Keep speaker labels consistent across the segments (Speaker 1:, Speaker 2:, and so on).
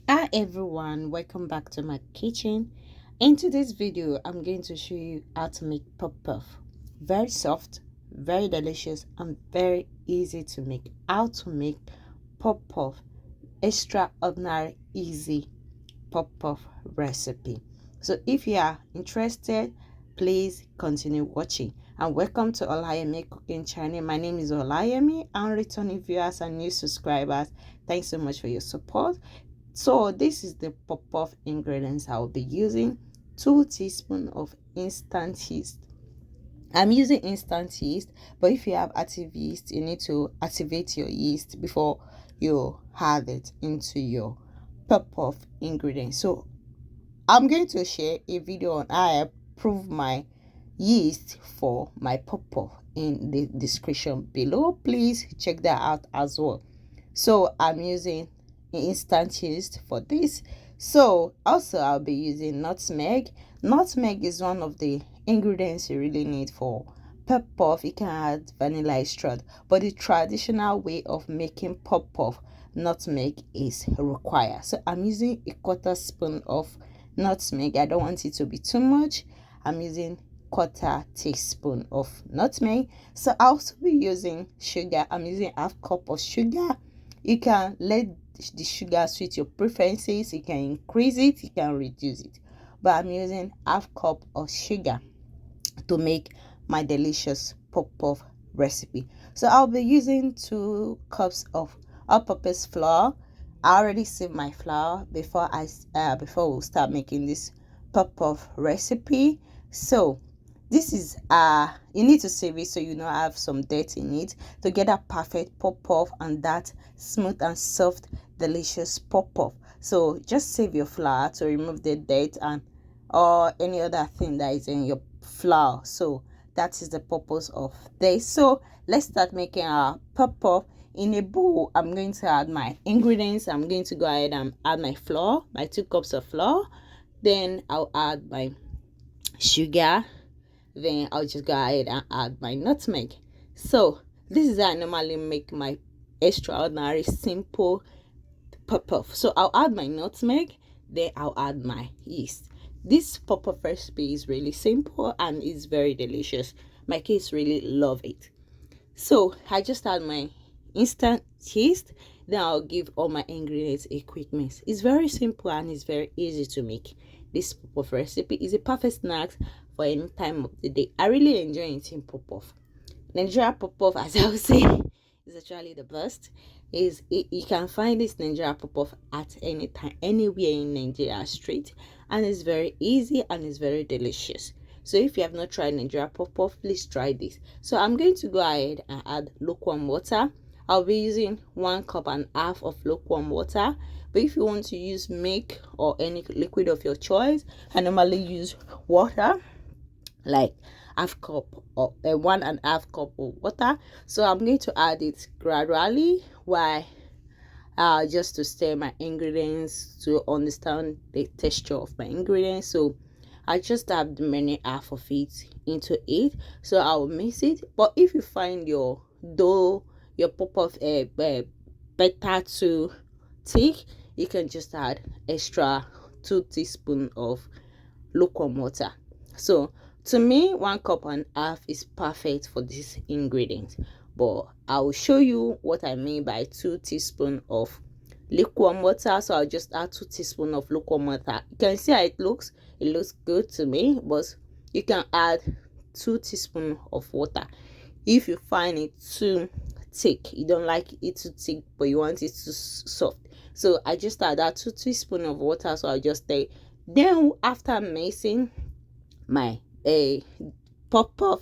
Speaker 1: Hi everyone, welcome back to my kitchen. In today's video, I'm going to show you how to make puff puff. Very soft, very delicious, and very easy to make. How to make puff puff, extraordinary easy puff puff recipe. So if you are interested, please continue watching. And welcome to Olayemi cooking channel. My name is Olayemi. And returning viewers and new subscribers, thanks so much for your support. So this is the puff ingredients I will be using. 2 teaspoons of instant yeast. I'm using instant yeast, but if you have active yeast, you need to activate your yeast before you add it into your puff ingredients. So I'm going to share a video on how I prove my yeast for my puff in the description below. Please check that out as well. So I'm using instant yeast for this. So also I'll be using nutmeg. Nutmeg is one of the ingredients you really need for puff puff. You can add vanilla extract, but the traditional way of making puff puff, nutmeg is required. So I'm using a quarter spoon of nutmeg. I don't want it to be too much. I'm using quarter teaspoon of nutmeg. So I'll also be using sugar. I'm using half cup of sugar. You can let the sugar suit your preferences. You can increase it, you can reduce it, but I'm using half cup of sugar to make my delicious puff puff recipe. So I'll be using 2 cups of all-purpose flour. I already saved my flour before we start making this puff puff recipe. So this is you need to save it so you don't have some dirt in it to get that perfect puff puff and that smooth and soft delicious puff puff. So just save your flour to remove the dirt and or any other thing that is in your flour. So that is the purpose of this. So let's start making our puff puff. In a bowl, I'm going to add my ingredients. I'm going to go ahead and add my flour, my 2 cups of flour. Then I'll add my sugar. Then I'll just go ahead and add my nutmeg. So this is how I normally make my extraordinary simple puff puff. So I'll add my nutmeg, then I'll add my yeast. This puff puff recipe is really simple and it's very delicious. My kids really love it. So I just add my instant yeast, then I'll give all my ingredients a quick mix. It's very simple and it's very easy to make. This puff puff recipe is a perfect snack for any time of the day. I really enjoy eating puff puff. Nigeria puff puff, as I would say, is actually the best. You can find this Nigeria puff puff at any time, anywhere in Nigeria street, and it's very easy and it's very delicious. So if you have not tried Nigeria puff puff, please try this. So I'm going to go ahead and add lukewarm water. I'll be using 1.5 cups of lukewarm water, but if you want to use milk or any liquid of your choice, I normally use water, like half cup or 1.5 cup of water. So I'm going to add it gradually while just to stir my ingredients to understand the texture of my ingredients. So I just add the remaining half of it into it, so I'll mix it. But if you find your dough, your pop of better too thick, you can just add extra 2 teaspoons of lukewarm water. So to me, 1.5 cups is perfect for this ingredient, but I will show you what I mean by 2 teaspoons of lukewarm water. So I'll just add 2 teaspoons of lukewarm water. You can see how it looks. It looks good to me, but you can add 2 teaspoons of water if you find it too thick. You don't like it too thick, but you want it too soft. So I just add that 2 teaspoons of water. So I'll just stay. Then after mixing my puff puff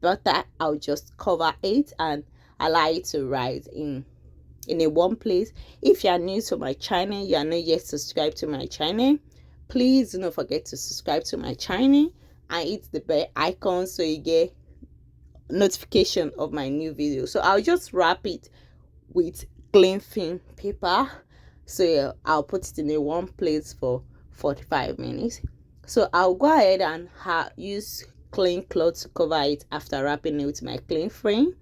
Speaker 1: butter, I'll just cover it and allow it to rise in a warm place. If you are new to my channel, you are not yet subscribed to my channel, please do not forget to subscribe to my channel and hit the bell icon so you get notification of my new video. So I'll just wrap it with cling film paper. So yeah, I'll put it in a warm place for 45 minutes. So I'll go ahead and use clean cloth to cover it after wrapping it with my cling film.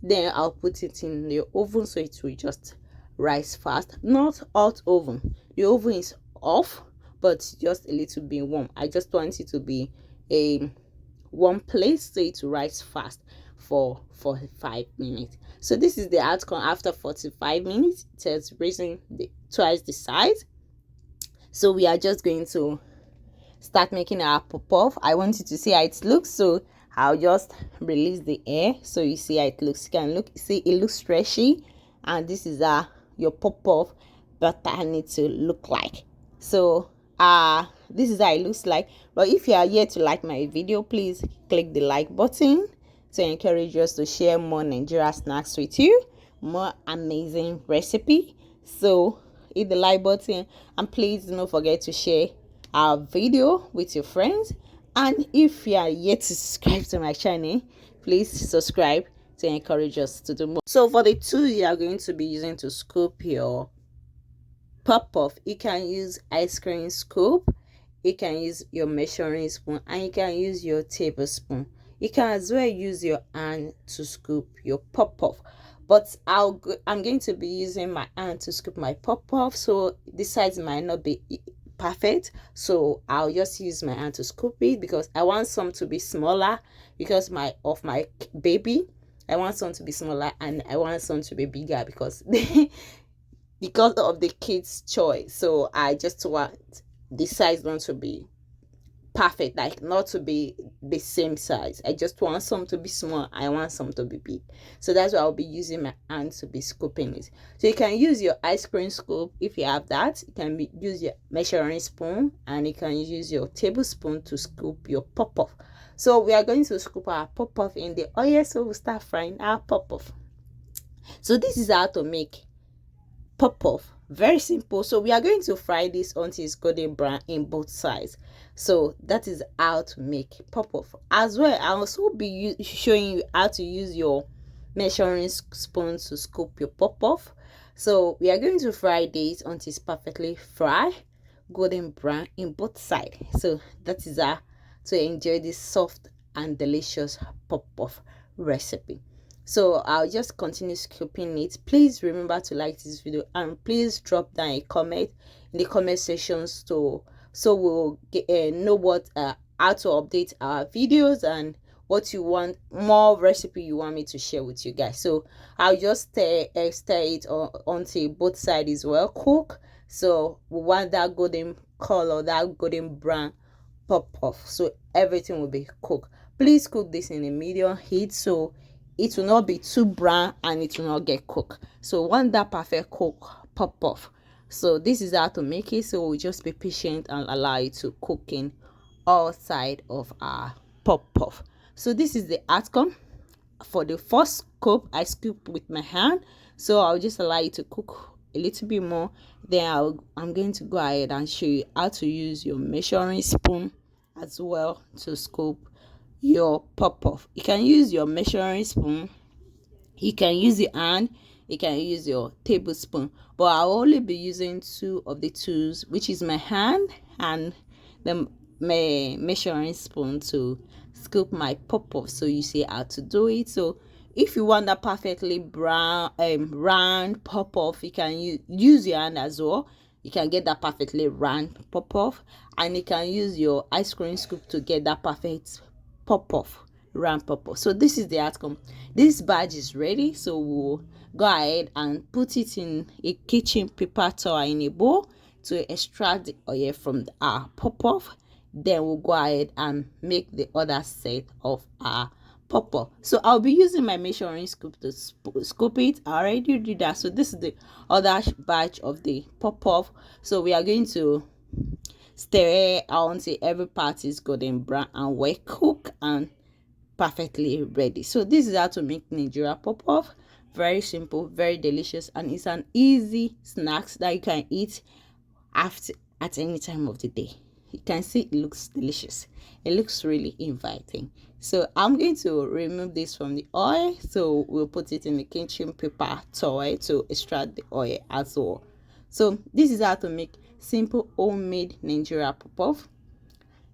Speaker 1: Then I'll put it in the oven so it will just rise fast. Not hot oven, the oven is off, but just a little bit warm. I just want it to be a warm place so it will rise fast for 45 minutes. So this is the outcome after 45 minutes. It has risen twice the size. So we are just going to start making our puff. I want you to see how it looks, so I'll just release the air so you see how it looks. You can see it looks stretchy, and this is your puff butter needs to look like. So this is how it looks like. But if you are yet to like my video, please click the like button to encourage us to share more Nigeria snacks with you, more amazing recipe. So hit the like button, and please don't forget to share our video with your friends. And if you are yet to subscribe to my channel, please subscribe to encourage us to do more. So for the tools you are going to be using to scoop your puff, you can use ice cream scoop, you can use your measuring spoon, and you can use your tablespoon. You can as well use your hand to scoop your puff. But I'm going to be using my hand to scoop my puff, so the size might not be perfect, so I'll just use my hand to scoop it because I want some to be smaller because of my baby. I want some to be smaller and I want some to be bigger because because of the kids' choice. So I just want the size not to be perfect, like not to be the same size. I just want some to be small, I want some to be big. So that's why I'll be using my hand to be scooping it. So you can use your ice cream scoop if you have that. You can use your measuring spoon, and you can use your tablespoon to scoop your puff. So we are going to scoop our puff in the oil, so we'll start frying our puff. So this is how to make puff. Very simple. So we are going to fry this until it's golden brown in both sides. So that is how to make puff. As well, I'll also be showing you how to use your measuring spoon to scoop your puff. So we are going to fry this until it's perfectly fried, golden brown in both sides. So that is how to enjoy this soft and delicious puff recipe. So I'll just continue scooping it. Please remember to like this video, and please drop down a comment in the comment sections so we'll know what how to update our videos and what you want, more recipe you want me to share with you guys. So I'll just stir it until both sides is well cooked. So we want that golden color, that golden brown puff, so everything will be cooked. Please cook this in a medium heat so it will not be too brown and it will not get cooked. So want that perfect cook puff. So this is how to make it. So we'll just be patient and allow it to cook in all sides of our puff. So this is the outcome. For the first scoop, I scooped with my hand. So I'll just allow it to cook a little bit more. Then I'm going to go ahead and show you how to use your measuring spoon as well to scoop your puff. You can use your measuring spoon, you can use your hand, you can use your tablespoon, but I'll only be using two of the tools, which is my hand and the measuring spoon to scoop my puff. So you see how to do it. So if you want that perfectly brown round puff, you can use your hand as well. You can get that perfectly round puff, and you can use your ice cream scoop to get that perfect puff, round puff. So this is the outcome. This badge is ready, so we'll go ahead and put it in a kitchen paper towel in a bowl to extract the oil from our puff. Then we'll go ahead and make the other set of our puff. So I'll be using my measuring scoop to scoop it. I already did that. So this is the other batch of the puff. So we are going to stir until every part is golden brown and well cooked and perfectly ready. So this is how to make Nigeria puff. Very simple, very delicious, and it's an easy snacks that you can eat at any time of the day. You can see it looks delicious. It looks really inviting. So I'm going to remove this from the oil. So we'll put it in the kitchen paper towel to extract the oil as well. So this is how to make simple homemade Nigeria puff.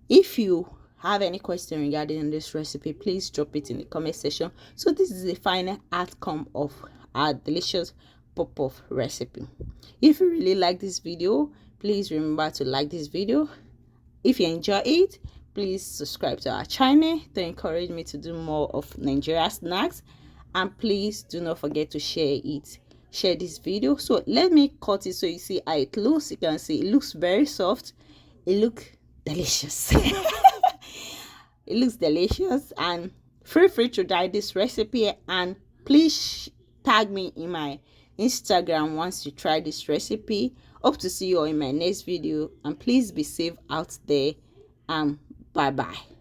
Speaker 1: If you have any question regarding this recipe, please drop it in the comment section. So this is the final outcome of our delicious puff recipe. If you really like this video, please remember to like this video. If you enjoy it, please subscribe to our channel to encourage me to do more of Nigeria snacks, and please do not forget to share it. Share this video. So let me cut it so you see how it looks. You can see it looks very soft. It looks delicious. It looks delicious, and feel free to try this recipe, and please tag me in my Instagram once you try this recipe. Hope to see you all in my next video, and please be safe out there, and bye bye.